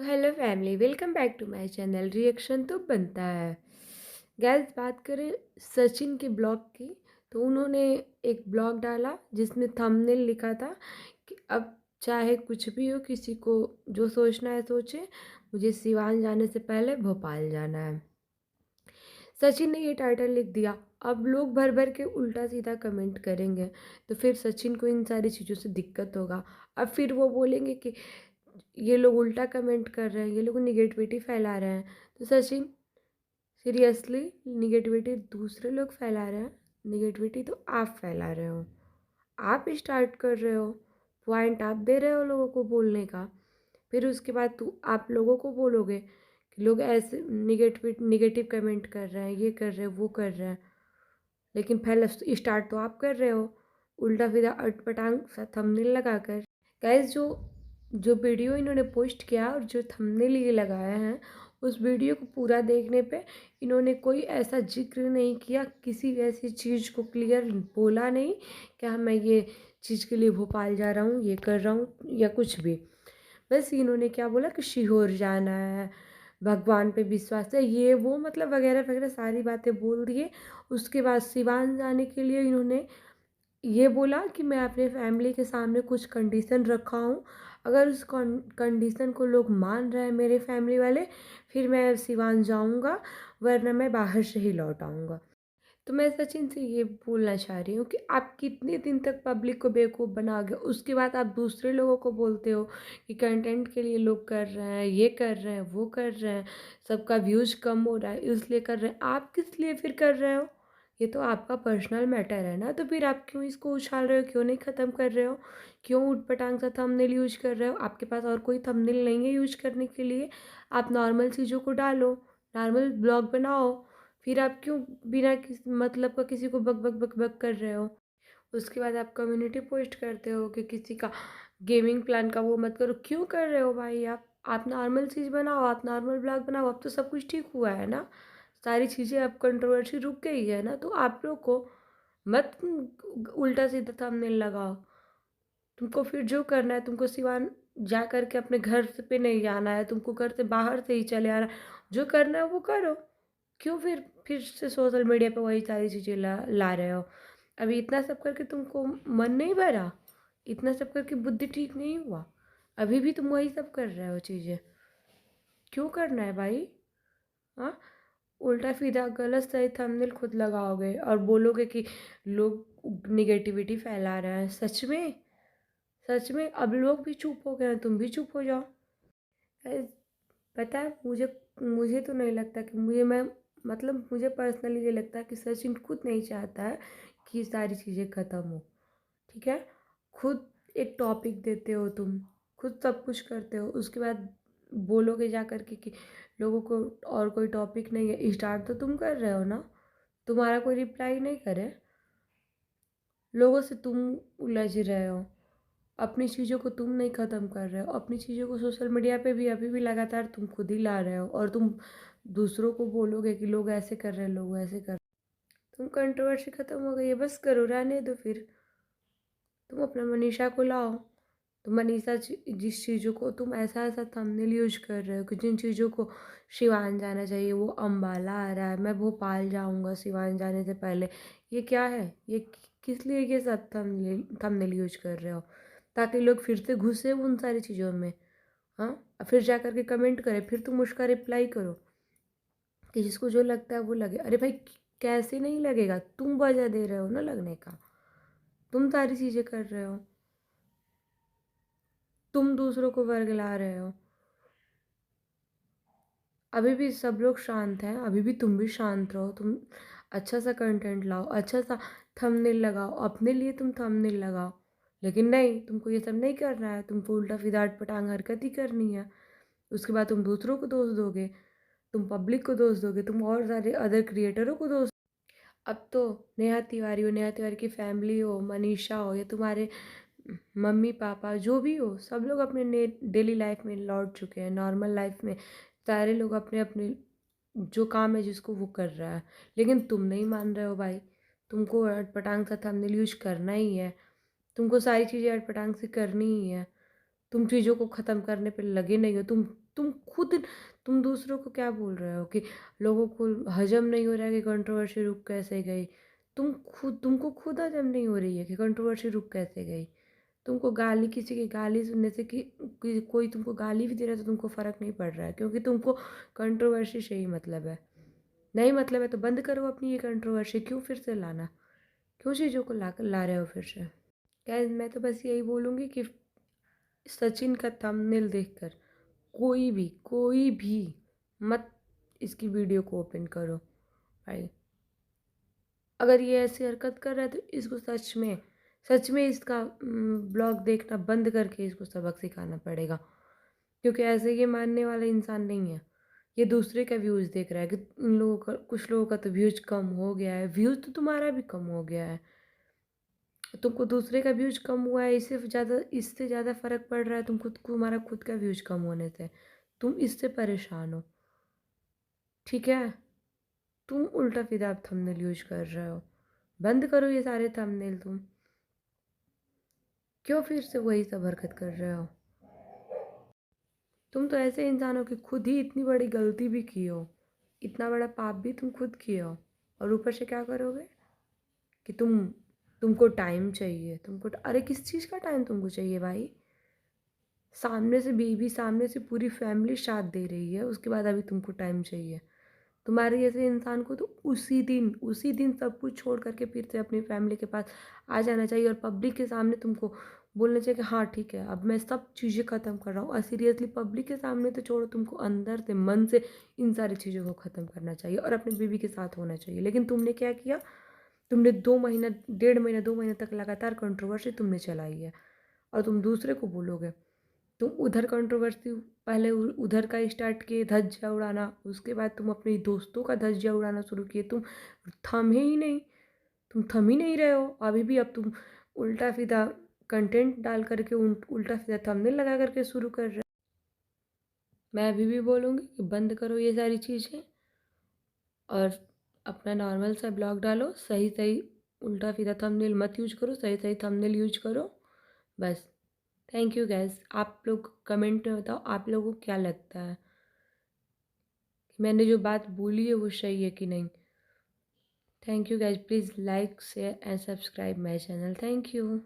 तो hello family, welcome back to my channel. Reaction तो बनता है। गैस, बात करें सचिन के ब्लॉग की, तो उन्होंने एक ब्लॉग डाला जिसमें थंबनेल लिखा था कि अब चाहे कुछ भी हो, किसी को जो सोचना है सोचे, मुझे सिवान जाने से पहले भोपाल जाना है। सचिन ने ये टाइटल लिख दिया। अब लोग भर भर के उल्टा सीधा कमेंट करेंगे, तो फिर सचिन को इन सारी चीज़ों से दिक्कत होगा। अब फिर वो बोलेंगे कि ये लोग उल्टा कमेंट कर रहे हैं, ये लोग निगेटिविटी फैला रहे हैं। तो सचिन, सीरियसली, निगेटिविटी दूसरे लोग फैला रहे हैं, निगेटिविटी तो आप फैला रहे हो। आप स्टार्ट कर रहे हो, पॉइंट आप दे रहे हो लोगों को बोलने का। फिर उसके बाद आप लोगों को बोलोगे कि लोग ऐसे निगेटिव कमेंट कर रहे हैं, ये कर रहे हैं, वो कर रहे हैं। लेकिन पहले स्टार्ट तो आप कर रहे हो, उल्टा सीधा अटपटांग सा थंबनेल लगाकर। गाइस, जो जो वीडियो इन्होंने पोस्ट किया और जो थंबनेल ये लगाया है, उस वीडियो को पूरा देखने पे इन्होंने कोई ऐसा जिक्र नहीं किया, किसी ऐसी चीज़ को क्लियर बोला नहीं कि हाँ मैं ये चीज़ के लिए भोपाल जा रहा हूँ, ये कर रहा हूँ या कुछ भी। बस इन्होंने क्या बोला कि सीहोर जाना है, भगवान पे विश्वास है, ये वो मतलब वगैरह वगैरह सारी बातें बोल दिए। उसके बाद सिवान जाने के लिए इन्होंने ये बोला कि मैं अपने फैमिली के सामने कुछ कंडीशन रखा हूँ, अगर उस कंडीशन को लोग मान रहे हैं मेरे फैमिली वाले, फिर मैं सिवान जाऊँगा, वरना मैं बाहर से ही लौट आऊँगा। तो मैं सचिन से ये बोलना चाह रही हूँ कि आप कितने दिन तक पब्लिक को बेवकूफ़ बनाओगे। उसके बाद आप दूसरे लोगों को बोलते हो कि कंटेंट के लिए लोग कर रहे हैं, ये कर रहे हैं, वो कर रहे हैं, सबका व्यूज़ कम हो रहा है इसलिए कर रहे हैं। आप किस लिए फिर कर रहे हो? ये तो आपका पर्सनल मैटर है ना, तो फिर आप क्यों इसको उछाल रहे हो, क्यों नहीं ख़त्म कर रहे हो, क्यों ऊट-पटांग सा थंबनेल यूज़ कर रहे हो? आपके पास और कोई थंबनेल नहीं है यूज़ करने के लिए, आप नॉर्मल चीज़ों को डालो, नॉर्मल ब्लॉग बनाओ। फिर आप क्यों बिना किस मतलब का किसी को बक बक बक बक कर रहे हो? उसके बाद आप कम्युनिटी पोस्ट करते हो कि किसी का गेमिंग प्लान का वो मत करो। क्यों कर रहे हो भाई आप? आप नॉर्मल चीज़ बनाओ, आप नॉर्मल ब्लॉग बनाओ। अब तो सब कुछ ठीक हुआ है ना? सारी चीज़ें अब कंट्रोवर्सी रुक गई है ना? तो आप लोग को मत उल्टा-सीधा थंबनेल लगाओ। तुमको फिर जो करना है, तुमको सिवान जा कर के अपने घर से पे नहीं जाना है, तुमको घर से बाहर से ही चले आना है। जो करना है वो करो। क्यों फिर से सोशल मीडिया पे वही सारी चीज़ें ला ला रहे हो? अभी इतना सब करके तुमको मन नहीं भरा? इतना सब करके बुद्धि ठीक नहीं हुआ? अभी भी तुम वही सब कर रहे हो चीज़ें। क्यों करना है भाई? हाँ? उल्टा-सीधा गलत-सही थंबनेल खुद लगाओगे और बोलोगे कि लोग नेगेटिविटी फैला रहे हैं। सच में? सच में अब लोग भी चुप हो गए हैं, तुम भी चुप हो जाओ। गाइस, पता है, मुझे मुझे तो नहीं लगता कि मैं मतलब मुझे पर्सनली ये लगता है कि सचिन खुद नहीं चाहता है कि ये सारी चीज़ें ख़त्म हो। ठीक है? खुद एक टॉपिक देते हो तुम, खुद सब कुछ करते हो, उसके बाद बोलोगे जा कर के कि लोगों को और कोई टॉपिक नहीं है। स्टार्ट तो तुम कर रहे हो ना? तुम्हारा कोई रिप्लाई नहीं करे, लोगों से तुम उलझ रहे हो, अपनी चीज़ों को तुम नहीं ख़त्म कर रहे हो, अपनी चीज़ों को सोशल मीडिया पे भी अभी भी लगातार तुम खुद ही ला रहे हो, और तुम दूसरों को बोलोगे कि लोग ऐसे कर रहे हैं, लोग ऐसे कर रहे हैं। तुम कंट्रोवर्सी ख़त्म हो गई है, बस करो, रहने दो फिर। तुम अपना मनीषा को लाओ। तो मनीषा जिस चीज़ों को तुम ऐसा ऐसा थंबनेल यूज कर रहे हो कि जिन चीज़ों को सिवान जाना चाहिए, वो अम्बाला आ रहा है, मैं भोपाल जाऊंगा सिवान जाने से पहले, ये क्या है? ये किस लिए ये सब थंबनेल यूज कर रहे हो? ताकि लोग फिर से घुसे उन सारी चीज़ों में। हाँ, फिर जा कर के कमेंट करें, फिर तुम उसका रिप्लाई करो कि जिसको जो लगता है वो लगे। अरे भाई, कैसे नहीं लगेगा? तुम वजह दे रहे हो ना लगने का, तुम सारी चीज़ें कर रहे हो, तुम दूसरों को वर्गला रहे हो। अभी भी सब लोग शांत हैं, अभी भी तुम भी शांत रहो, तुम अच्छा सा कंटेंट लाओ, अच्छा सा थंबनेल लगाओ, अपने लिए तुम थंबनेल लगाओ। लेकिन नहीं, तुमको ये सब नहीं करना है, तुमको उल्टा सीधा अटपटांग हरकत ही करनी है। उसके बाद तुम दूसरों को दोष दोगे, तुम पब्लिक को दोष दोगे, तुम और सारे अदर क्रिएटरों को दोष। अब तो नेहा तिवारी की फैमिली हो, मनीषा हो, या तुम्हारे मम्मी पापा जो भी हो, सब लोग अपने डेली लाइफ में लौट चुके हैं, नॉर्मल लाइफ में। सारे लोग अपने अपने जो काम है जिसको वो कर रहा है, लेकिन तुम नहीं मान रहे हो भाई। तुमको अटपटांग सा थंबनेल यूज करना ही है, तुमको सारी चीज़ें अटपटांग से करनी ही है। तुम चीज़ों को ख़त्म करने पे लगे नहीं हो, तुम तुम दूसरों को क्या बोल रहे हो कि लोगों को हजम नहीं हो रहा है कि कंट्रोवर्सी रुक कैसे गई। तुमको खुद हजम नहीं हो रही है कि कंट्रोवर्सी रुक कैसे गई। तुमको गाली किसी की गाली सुनने से कि कोई तुमको गाली भी दे रहा है तो तुमको फ़र्क नहीं पड़ रहा है, क्योंकि तुमको कंट्रोवर्सी से ही मतलब है। नहीं मतलब है तो बंद करो अपनी ये कंट्रोवर्सी, क्यों फिर से लाना, क्यों चीज़ों को ला रहे हो फिर से। गाइस मैं तो बस यही बोलूँगी कि सचिन का थंबनेल देखकर कोई भी मत इसकी वीडियो को ओपन करो भाई। अगर ये ऐसी हरकत कर रहा है तो इसको सच में इसका ब्लॉग देखना बंद करके इसको सबक सिखाना पड़ेगा, क्योंकि ऐसे ये मानने वाला इंसान नहीं है। ये दूसरे का व्यूज़ देख रहा है कि इन लोगों का, कुछ लोगों का तो व्यूज़ कम हो गया है, व्यूज़ तो तुम्हारा भी कम हो गया है। तुमको दूसरे का व्यूज़ कम हुआ है, इससे ज़्यादा फ़र्क पड़ रहा है तुमको तुम्हारा खुद का व्यूज़ कम होने से। तुम इससे परेशान हो, ठीक है। तुम उल्टा सीधा थंबनेल यूज कर रहे हो, बंद करो ये सारे थंबनेल। क्यों फिर से वही सब हरकत कर रहे हो। तुम तो ऐसे इंसान हो कि खुद ही इतनी बड़ी गलती भी की हो, इतना बड़ा पाप भी तुम खुद किए हो, और ऊपर से क्या करोगे कि तुमको टाइम चाहिए। अरे किस चीज़ का टाइम तुमको चाहिए भाई। सामने से बीवी, सामने से पूरी फैमिली साथ दे रही है, उसके बाद अभी तुमको टाइम चाहिए। तुम्हारे जैसे इंसान को तो उसी दिन सब कुछ छोड़ करके फिर से अपनी फैमिली के पास आ जाना चाहिए, और पब्लिक के सामने तुमको बोलना चाहिए कि हाँ ठीक है अब मैं सब चीज़ें ख़त्म कर रहा हूँ। और सीरियसली पब्लिक के सामने तो छोड़ो, तुमको अंदर से मन से इन सारी चीज़ों को ख़त्म करना चाहिए और अपनी बीवी के साथ होना चाहिए। लेकिन तुमने क्या किया, तुमने 2 महीना, 1.5 महीना, 2 महीने तक लगातार कंट्रोवर्सी तुमने चलाई है, और तुम दूसरे को बोलोगे। तुम उधर कंट्रोवर्सी पहले उधर का स्टार्ट किए धज्जियाँ उड़ाना, उसके बाद तुम अपने दोस्तों का धज्जियाँ उड़ाना शुरू किए। थमे ही नहीं तुम थम ही नहीं रहे हो अभी भी। अब तुम उल्टा सीधा कंटेंट डाल करके उल्टा सीधा थंबनेल लगा करके शुरू कर रहे हो। मैं अभी भी बोलूँगी कि बंद करो ये सारी चीज़ें और अपना नॉर्मल सा ब्लॉग डालो। सही सही उल्टा सीधा थंबनेल मत यूज करो, सही सही थंबनेल यूज करो बस। Thank you gas. आप लोग कमेंट में बताओ आप लोगों को क्या लगता है कि मैंने जो बात बोली है वो सही है कि नहीं। Thank you gas. Please like share and subscribe my channel. Thank you.